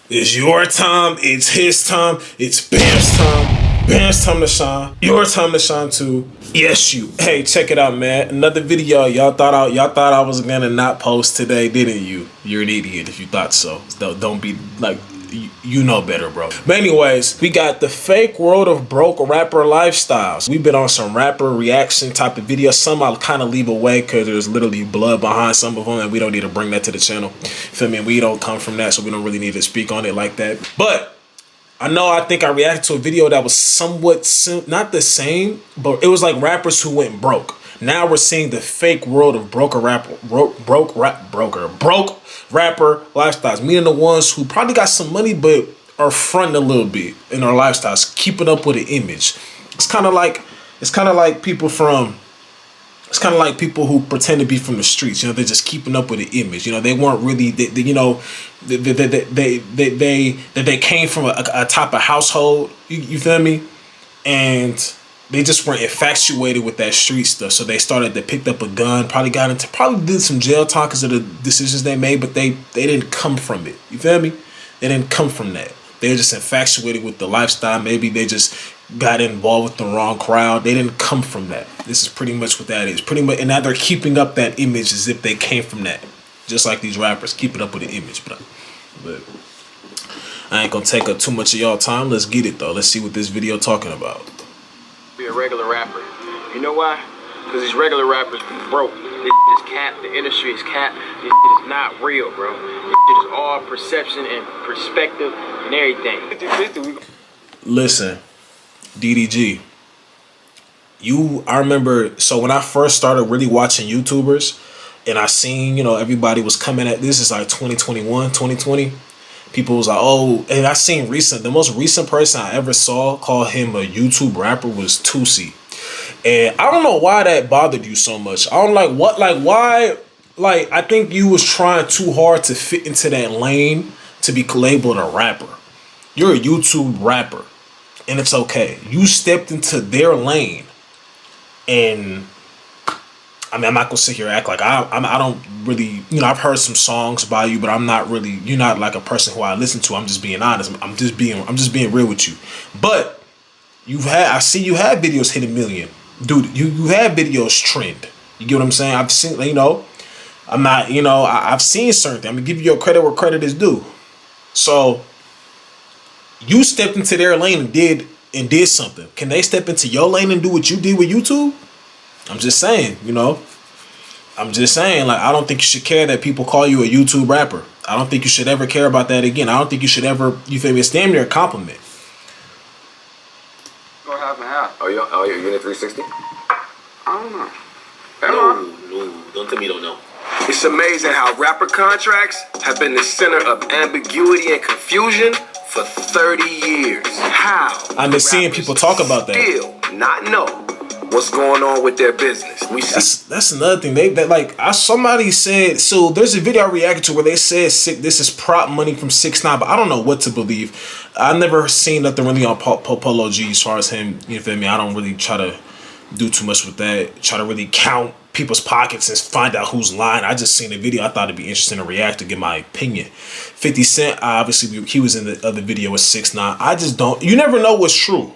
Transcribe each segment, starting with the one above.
It's your time. It's his time. It's Bam's time. Bam's time to shine. Your time to shine too. Yes, you. Hey, check it out, man. Another video. Y'all thought I was gonna not post today, didn't you? You're an idiot if you thought so. Don't be like. You know better, bro. But anyways, we got the fake world of broke rapper lifestyles. We've been on some rapper reaction type of videos. Some I'll kind of leave away because there's literally blood behind some of them, and we don't need to bring that to the channel. Feel me? We don't come from that, so we don't really need to speak on it like that. But I think I reacted to a video that was somewhat not the same, but it was like rappers who went broke. Now we're seeing the fake world of broke rapper lifestyles, meaning the ones who probably got some money but are fronting a little bit in their lifestyles, keeping up with the image. It's kind of like people who pretend to be from the streets. You know, they're just keeping up with the image. You know, they weren't really, they came from a type of household. You feel me? And they just weren't infatuated with that street stuff, so they picked up a gun, probably did some jail time because of the decisions they made, but they didn't come from it. You feel me? They didn't come from that. They were just infatuated with the lifestyle. Maybe they just got involved with the wrong crowd. They didn't come from that. This is pretty much what that is. Pretty much, and now they're keeping up that image as if they came from that. Just like these rappers keeping up with the image, but I ain't gonna take up too much of y'all time. Let's get it though. Let's see what this video talking about. Be a regular rapper. You know why? Because these regular rappers be broke. This shit is cap. The industry is cap. This shit is not real, bro. This shit is all perception and perspective and everything. Listen, DDG. I remember, so when I first started really watching YouTubers, and I seen, everybody was coming at this is like 2021, 2020. People was like, oh, and I seen the most recent person I ever saw call him a YouTube rapper was Tusi. And I don't know why that bothered you so much. I don't why, I think you was trying too hard to fit into that lane to be labeled a rapper. You're a YouTube rapper, and it's okay. You stepped into their lane, and I mean, I'm not gonna sit here and act like I don't really, I've heard some songs by you, but I'm not really, you're not like a person who I listen to. I'm just being honest. I'm just being real with you. But I see you have videos hit 1 million, dude. You have videos trend. You get what I'm saying? I've seen, I'm not, I've seen certain things. I'm gonna give you your credit where credit is due. So you stepped into their lane and did something. Can they step into your lane and do what you did with YouTube? I'm just saying, I'm just saying, I don't think you should care that people call you a YouTube rapper. I don't think you should ever care about that again. I don't think you should ever, you feel me? It's damn near a compliment. Go half and half. Oh, you're unit 360? I don't know. No, don't tell me you don't know. It's amazing how rapper contracts have been the center of ambiguity and confusion for 30 years. How? I've been seeing people talk about that. Still not know what's going on with their business. That's another thing. Somebody said, so there's a video I reacted to where they said this is prop money from 6ix9ine, but I don't know what to believe. I've never seen nothing really on Polo G as far as him. You feel me? I don't really try to do too much with that. Try to really count people's pockets and find out who's lying. I just seen the video. I thought it'd be interesting to react to give my opinion. 50 Cent, obviously he was in the other video with 6ix9ine. I just don't. You never know what's true.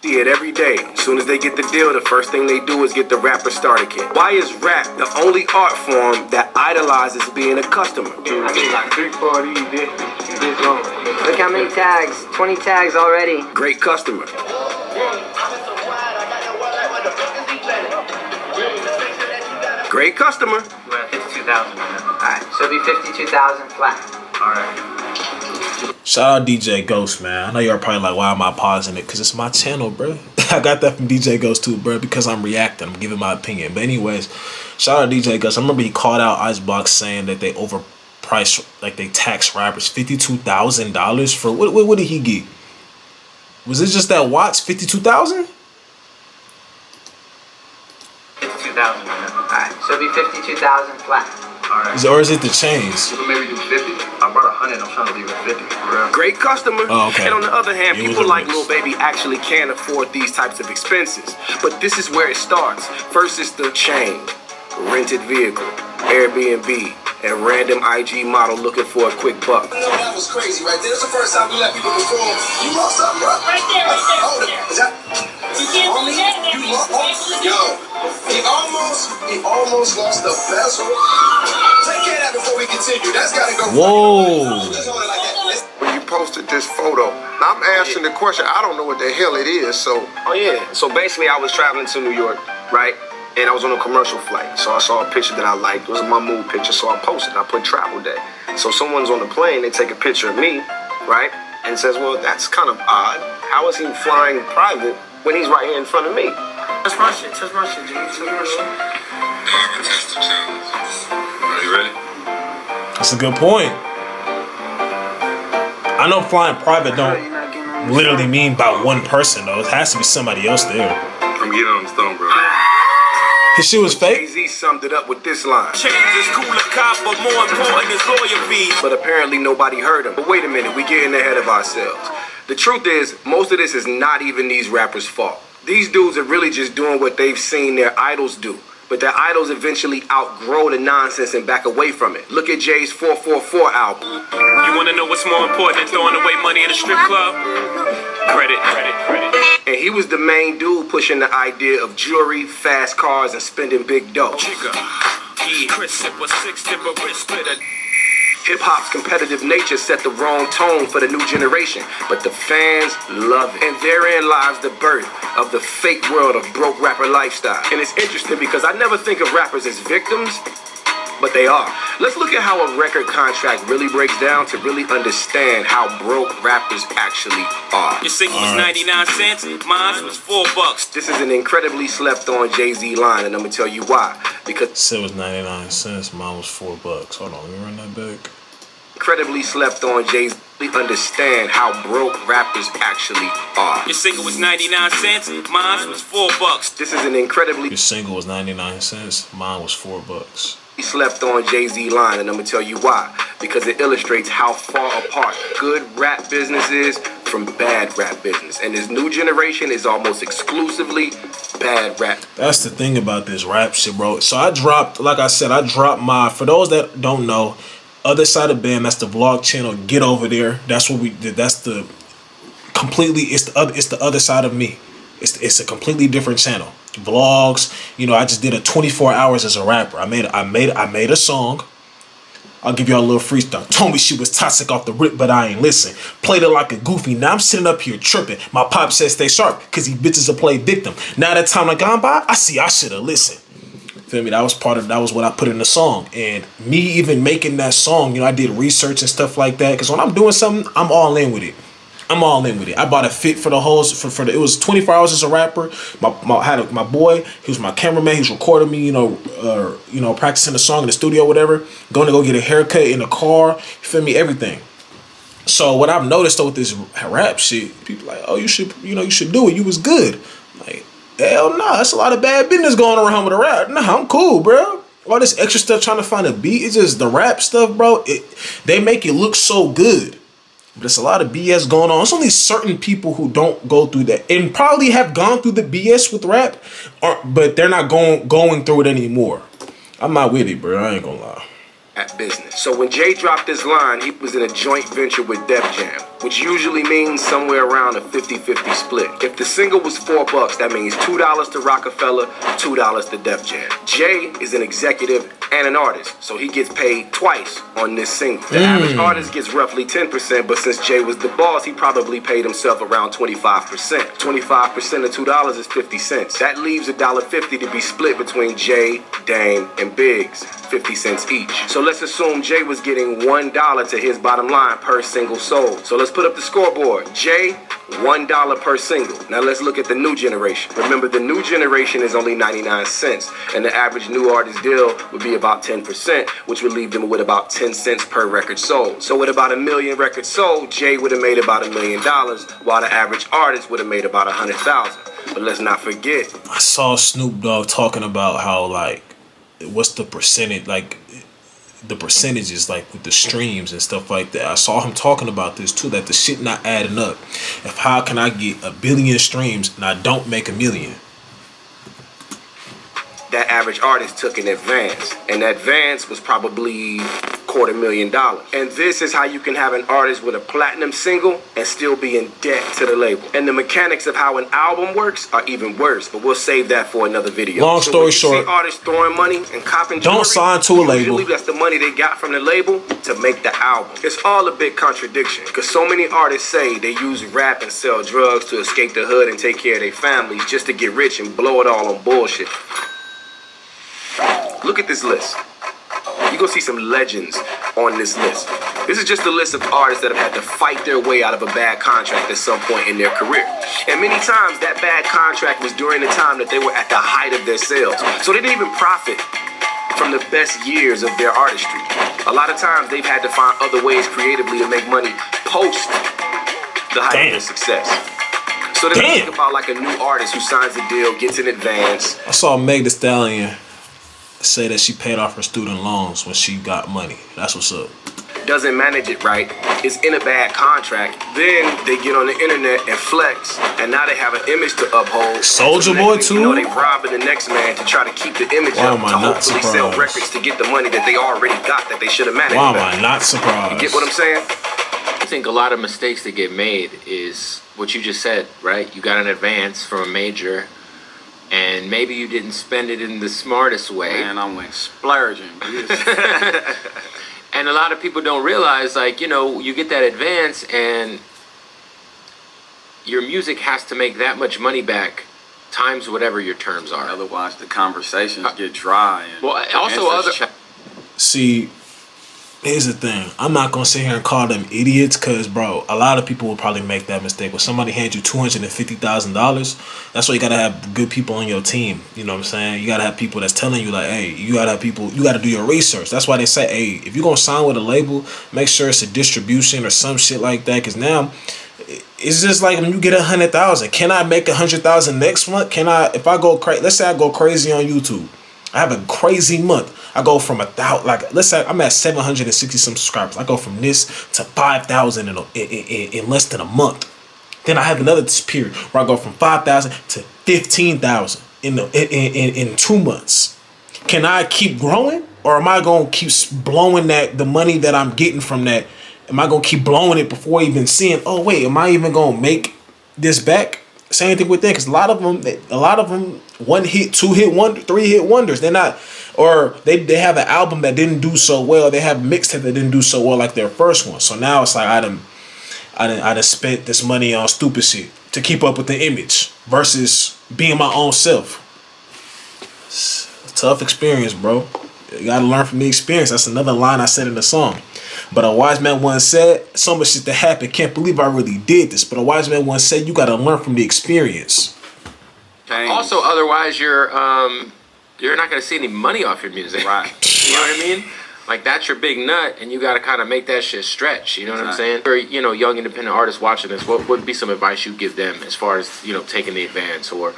See it every day. As soon as they get the deal, the first thing they do is get the rapper starter kit. Why is rap the only art form that idolizes being a customer? I need like 3, 4 of these this long. Look how many tags. 20 tags already. Great customer. Great customer. We're at 52,000 right now. Alright, so it'll be 52,000 flat. Alright. Shout out DJ Ghost, man. I know you're probably like, why am I pausing it? Because it's my channel, bro. I got that from DJ Ghost too, bro, because I'm reacting. I'm giving my opinion. But anyways, shout out DJ Ghost. I remember he called out Icebox saying that they overpriced, like they tax rappers $52,000 for what did he get? Was it just that watch? 52,000? 52,000 right now. Alright, so it'll be 52,000 flat. Alright. Or is it the chains? So maybe do 50. I brought 100. I'm trying to leave it 50. Great customer. Oh, okay. And on the other hand, people like Lil Baby actually can afford these types of expenses. But this is where it starts. First is the chain, rented vehicle, Airbnb, and random IG model looking for a quick buck. No, that was crazy right there. That's the first time we let people perform. You lost something, bro? Right there, right there. Hold it. Is that? You can't believe that. You lost. Yo, he almost lost the bezel. Take care of that before we continue. That's gotta go. Whoa. Just hold it like that. When you posted this photo, I'm asking the question, I don't know what the hell it is, so. Oh yeah. So basically, I was traveling to New York, right? And I was on a commercial flight. So I saw a picture that I liked. It was my mood picture, so I posted. I put travel day. So someone's on the plane, they take a picture of me, right? And says, well, that's kind of odd. How is he flying private when he's right here in front of me? That's my shit, G. That's my shit. Are you ready? That's a good point. I know flying private don't literally mean about one person though. It has to be somebody else there. I'm getting on the stone, bro. His shit was fake. Jay-Z summed it up with this line. Change is cool a cop, but more important is lawyer fees. But apparently nobody heard him. But wait a minute, we getting ahead of ourselves. The truth is, most of this is not even these rappers' fault. These dudes are really just doing what they've seen their idols do. But their idols eventually outgrow the nonsense and back away from it. Look at Jay's 444 album. You wanna know what's more important than throwing away money in a strip club? Credit. And he was the main dude pushing the idea of jewelry, fast cars, and spending big dough. Chris, it was 6 different wrist splitter. Hip-hop's competitive nature set the wrong tone for the new generation, but the fans love it. And therein lies the birth of the fake world of broke rapper lifestyle. And it's interesting because I never think of rappers as victims, but they are. Let's look at how a record contract really breaks down to really understand how broke rappers actually are. Your single was 99 cents, mine was $4. This is an incredibly slept-on Jay-Z line, and I'm gonna tell you why. Because Said it was 99 cents. Mine was $4. Hold on, let me run that back. incredibly slept-on Jay-Z understand how broke rappers actually are. Your single was 99 cents, mine was $4. This is an incredibly Your single was 99 cents. Mine was $4. slept on Jay-Z line, and I'm gonna tell you why. Because it illustrates how far apart good rap business is from bad rap business. And this new generation is almost exclusively bad rap. That's the thing about this rap shit, bro. So I dropped, like I said, my, for those that don't know, Other Side of Band, that's the vlog channel. Get over there. That's what we did. That's the completely, it's the other side of me. It's a completely different channel. Vlogs, you know, I just did a 24 hours as a rapper. I made a song. I'll give y'all a little freestyle. Told me she was toxic off the rip, but I ain't listen. Played it like a goofy. Now I'm sitting up here tripping. My pop said stay sharp, cause he bitches will play victim. Now that time like gone by, I see I should have listened. Feel me? That was what I put in the song. And me even making that song, you know, I did research and stuff like that. Cause when I'm doing something, I'm all in with it. I bought a fit for the hoes it was 24 hours as a rapper. My boy, he was my cameraman. He was recording me, practicing the song in the studio, whatever. Going to go get a haircut in the car. You feel me? Everything. So what I've noticed though with this rap shit, people like, oh, you should do it. You was good. Like, hell no, that's a lot of bad business going around with the rap. Nah, I'm cool, bro. All this extra stuff trying to find a beat, it's just the rap stuff, bro. They make it look so good. But there's a lot of BS going on. It's only certain people who don't go through that and probably have gone through the BS with rap, but they're not going through it anymore. I'm not with it, bro. I ain't gonna lie. At business. So when Jay dropped this line, he was in a joint venture with Def Jam, which usually means somewhere around a 50-50 split. If the single was $4, that means $2 to Rockefeller, $2 to Def Jam. Jay is an executive and an artist, so he gets paid twice on this single. The average artist gets roughly 10%, but since Jay was the boss, he probably paid himself around 25%. 25% of $2 is 50 cents. That leaves $1.50 to be split between Jay, Dame, and Biggs, 50 cents each. So let's assume Jay was getting $1 to his bottom line per single sold. So let's put up the scoreboard. Jay, $1 per single. Now let's look at the new generation. Remember, the new generation is only 99 cents, and the average new artist deal would be about 10%, which would leave them with about 10 cents per record sold. So with about 1 million records sold, Jay would have made about $1 million, while the average artist would have made about 100,000. But let's not forget, I saw Snoop Dogg talking about how, like, what's the percentage, like, the percentages, like with the streams and stuff like that. I saw him talking about this too, that the shit not adding up. If how can I get 1 billion streams and I don't make 1 million? that average artist took in advance. And that advance was probably $250,000. And this is how you can have an artist with a platinum single and still be in debt to the label. And the mechanics of how an album works are even worse, but we'll save that for another video. Long story short, see artists throwing money and copping jewelry, don't sign to a label. Usually that's the money they got from the label to make the album. It's all a big contradiction, because so many artists say they use rap and sell drugs to escape the hood and take care of their families just to get rich and blow it all on bullshit. Look at this list. You're gonna see some legends on this list. This is just a list of artists that have had to fight their way out of a bad contract at some point in their career. And many times that bad contract was during the time that they were at the height of their sales. So they didn't even profit from the best years of their artistry. A lot of times they've had to find other ways creatively to make money post the height of their success. So then think about like a new artist who signs a deal, gets in advance. I saw Meg Thee Stallion say that she paid off her student loans when she got money. That's what's up. Doesn't manage it right, is in a bad contract. Then they get on the internet and flex, and now they have an image to uphold. Soulja Boy too. You know, they robbing the next man to try to keep the image up to hopefully sell records to get the money that they already got that they should have managed. Why am I not surprised? You get what I'm saying? I think a lot of mistakes that get made is what you just said, right? You got an advance from a major, and maybe you didn't spend it in the smartest way. Man, I'm like splurging. And a lot of people don't realize, like, you know, you get that advance and your music has to make that much money back times whatever your terms are. Otherwise, the conversations get dry. And well, also See, here's the thing. I'm not going to sit here and call them idiots because, bro, a lot of people will probably make that mistake. When somebody hands you $250,000, that's why you got to have good people on your team. You know what I'm saying? You got to have people that's telling you, like, hey, you got to have people, you got to do your research. That's why they say, hey, if you're going to sign with a label, make sure it's a distribution or some shit like that. Because now, it's just like when you get 100,000. Can I make 100,000 next month? Can I, if I go crazy, let's say I go crazy on YouTube. I have a crazy month. I go from let's say I'm at 760 some subscribers. I go from this to 5,000 in less than a month. Then I have another period where I go from 5,000 to 15,000 in 2 months. Can I keep growing, or am I gonna keep blowing the money that I'm getting from that? Am I gonna keep blowing it before even seeing? Oh wait, am I even gonna make this back? Same thing with them, because a lot of them, 1 hit, 2 hit wonder, 3 hit wonders. They're not, or they have an album that didn't do so well. They have a mixtape that didn't do so well like their first one. So now it's like I done spent this money on stupid shit to keep up with the image versus being my own self. It's a tough experience, bro. You gotta learn from the experience. That's another line I said in the song. But a wise man once said, so much shit that happened, can't believe I really did this. But a wise man once said, you gotta learn from the experience. Also, otherwise you're not gonna see any money off your music. Right. You know what I mean? Like, that's your big nut, and you gotta kind of make that shit stretch. You know what I'm saying? For, you know, young independent artists watching this, what would be some advice you give them as far as, you know, taking the advance? Or,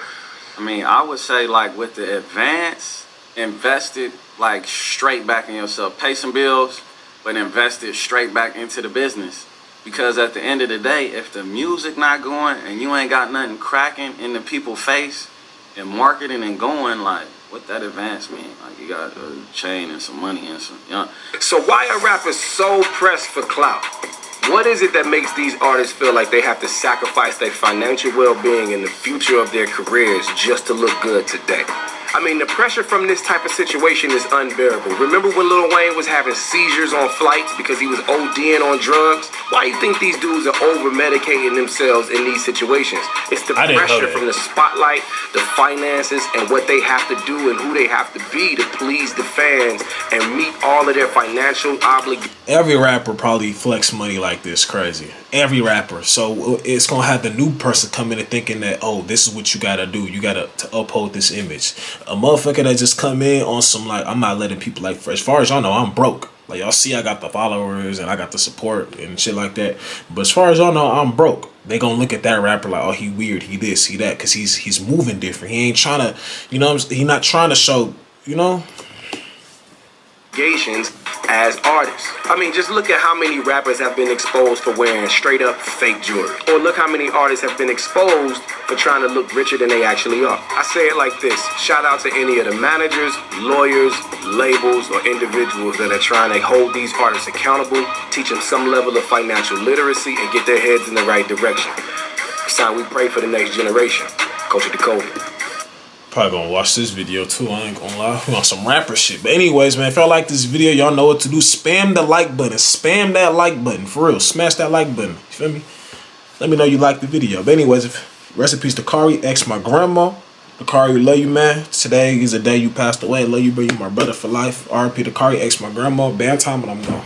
I mean, I would say, like, with the advance, invest it like straight back in yourself. Pay some bills, but invest it straight back into the business. Because at the end of the day, if the music not going and you ain't got nothing cracking in the people's face and marketing and going, like, what that advance mean? Like, you got a chain and some money and some, you know. So why are rappers so pressed for clout? What is it that makes these artists feel like they have to sacrifice their financial well-being and the future of their careers just to look good today? I mean, the pressure from this type of situation is unbearable. Remember when Lil Wayne was having seizures on flights because he was ODing on drugs? Why do you think these dudes are over-medicating themselves in these situations? It's the pressure from the spotlight, the finances, and what they have to do and who they have to be to please the fans and meet all of their financial obligations. Every rapper probably flex money like this crazy. Every rapper. So it's going to have the new person come in and thinking that, oh, this is what you got to do. You got to uphold this image. A motherfucker that just come in on some, like, I'm not letting people, like, as far as y'all know, I'm broke. Like, y'all see I got the followers and I got the support and shit like that. But as far as y'all know, I'm broke. They gonna look at that rapper like, oh, he weird, he this, he that, because he's moving different. He ain't trying to, you know, he not trying to show, you know. obligations as artists. I mean, just look at how many rappers have been exposed for wearing straight up fake jewelry. Or look how many artists have been exposed for trying to look richer than they actually are. I say it like this: shout out to any of the managers, lawyers, labels, or individuals that are trying to hold these artists accountable, teach them some level of financial literacy, and get their heads in the right direction. It's time we pray for the next generation. Culture Decoded. Probably gonna watch this video too, I ain't gonna lie. We on some rapper shit. But anyways, man, if y'all like this video, y'all know what to do. Spam the like button. Spam that like button. For real. Smash that like button. You feel me? Let me know you like the video. But anyways, rest in peace to Kari, ex my grandma. Kari, we love you, man. Today is the day you passed away. I love you, bro. You my brother for life. RIP to Kari, ex my grandma. Band time, and I'm gone.